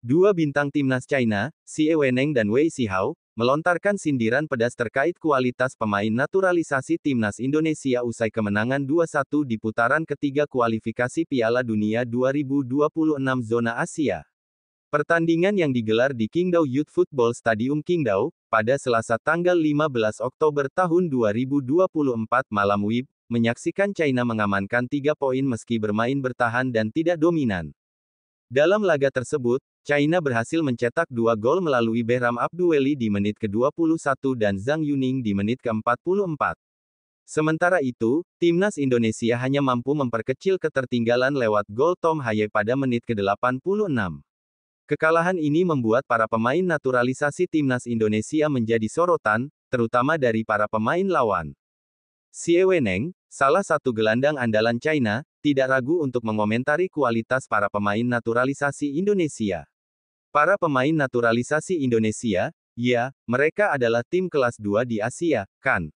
Dua bintang timnas China, Xie Weneng dan Wei Xihao, melontarkan sindiran pedas terkait kualitas pemain naturalisasi timnas Indonesia usai kemenangan 2-1 di putaran ketiga kualifikasi Piala Dunia 2026 zona Asia. Pertandingan yang digelar di Qingdao Youth Football Stadium Qingdao, pada Selasa tanggal 15 Oktober tahun 2024 malam WIB, menyaksikan China mengamankan 3 poin meski bermain bertahan dan tidak dominan. Dalam laga tersebut, China berhasil mencetak 2 gol melalui Behram Abduweli di menit ke-21 dan Zhang Yuning di menit ke-44. Sementara itu, timnas Indonesia hanya mampu memperkecil ketertinggalan lewat gol Tom Haye pada menit ke-86. Kekalahan ini membuat para pemain naturalisasi timnas Indonesia menjadi sorotan, terutama dari para pemain lawan. Xie Weneng, salah satu gelandang andalan China, tidak ragu untuk mengomentari kualitas para pemain naturalisasi Indonesia. Para pemain naturalisasi Indonesia, ya, mereka adalah tim kelas 2 di Asia, kan?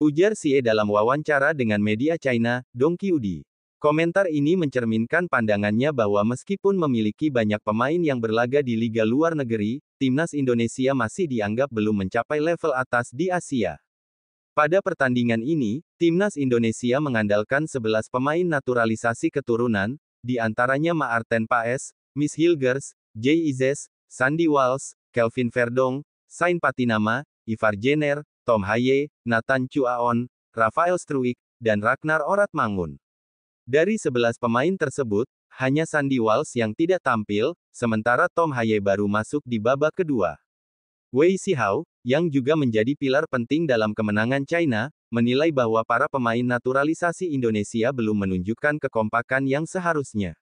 Ujar Xie dalam wawancara dengan media China, Dongqiudi. Komentar ini mencerminkan pandangannya bahwa meskipun memiliki banyak pemain yang berlaga di liga luar negeri, timnas Indonesia masih dianggap belum mencapai level atas di Asia. Pada pertandingan ini, timnas Indonesia mengandalkan 11 pemain naturalisasi keturunan, di antaranya Maarten Paes, Miss Hilgers, Jay Izes, Sandy Walsh, Kelvin Verdong, Sain Patinama, Ivar Jenner, Tom Haye, Nathan Chuaon, Rafael Struijk, dan Ragnar Oratmangun. Dari 11 pemain tersebut, hanya Sandy Walsh yang tidak tampil, sementara Tom Haye baru masuk di babak kedua. Wei Xihao, yang juga menjadi pilar penting dalam kemenangan China, menilai bahwa para pemain naturalisasi Indonesia belum menunjukkan kekompakan yang seharusnya.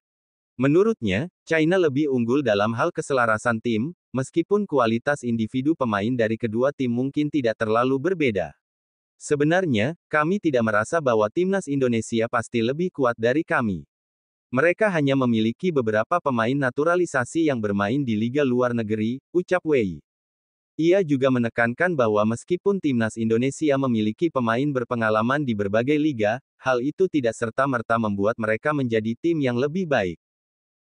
Menurutnya, China lebih unggul dalam hal keselarasan tim, meskipun kualitas individu pemain dari kedua tim mungkin tidak terlalu berbeda. Sebenarnya, kami tidak merasa bahwa timnas Indonesia pasti lebih kuat dari kami. Mereka hanya memiliki beberapa pemain naturalisasi yang bermain di liga luar negeri, ucap Wei. Ia juga menekankan bahwa meskipun timnas Indonesia memiliki pemain berpengalaman di berbagai liga, hal itu tidak serta-merta membuat mereka menjadi tim yang lebih baik.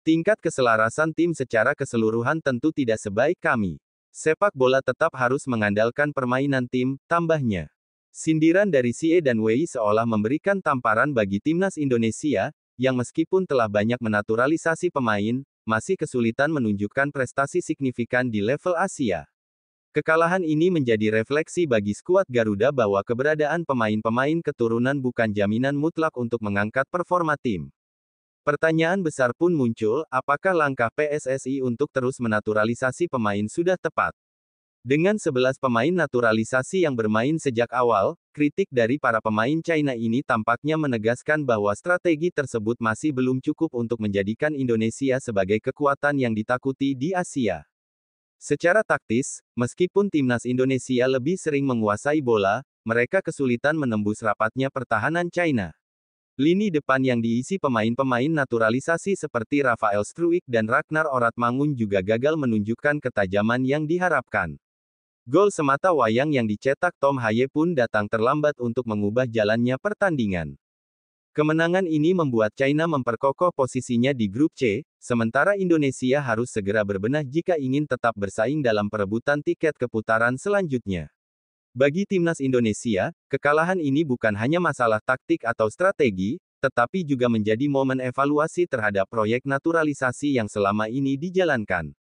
Tingkat keselarasan tim secara keseluruhan tentu tidak sebaik kami. Sepak bola tetap harus mengandalkan permainan tim, tambahnya. Sindiran dari Xie dan Wei seolah memberikan tamparan bagi timnas Indonesia, yang meskipun telah banyak menaturalisasi pemain, masih kesulitan menunjukkan prestasi signifikan di level Asia. Kekalahan ini menjadi refleksi bagi skuad Garuda bahwa keberadaan pemain-pemain keturunan bukan jaminan mutlak untuk mengangkat performa tim. Pertanyaan besar pun muncul, apakah langkah PSSI untuk terus menaturalisasi pemain sudah tepat? Dengan 11 pemain naturalisasi yang bermain sejak awal, kritik dari para pemain China ini tampaknya menegaskan bahwa strategi tersebut masih belum cukup untuk menjadikan Indonesia sebagai kekuatan yang ditakuti di Asia. Secara taktis, meskipun timnas Indonesia lebih sering menguasai bola, mereka kesulitan menembus rapatnya pertahanan China. Lini depan yang diisi pemain-pemain naturalisasi seperti Rafael Struijk dan Ragnar Oratmangun juga gagal menunjukkan ketajaman yang diharapkan. Gol semata wayang yang dicetak Tom Haye pun datang terlambat untuk mengubah jalannya pertandingan. Kemenangan ini membuat China memperkokoh posisinya di grup C, sementara Indonesia harus segera berbenah jika ingin tetap bersaing dalam perebutan tiket ke putaran selanjutnya. Bagi timnas Indonesia, kekalahan ini bukan hanya masalah taktik atau strategi, tetapi juga menjadi momen evaluasi terhadap proyek naturalisasi yang selama ini dijalankan.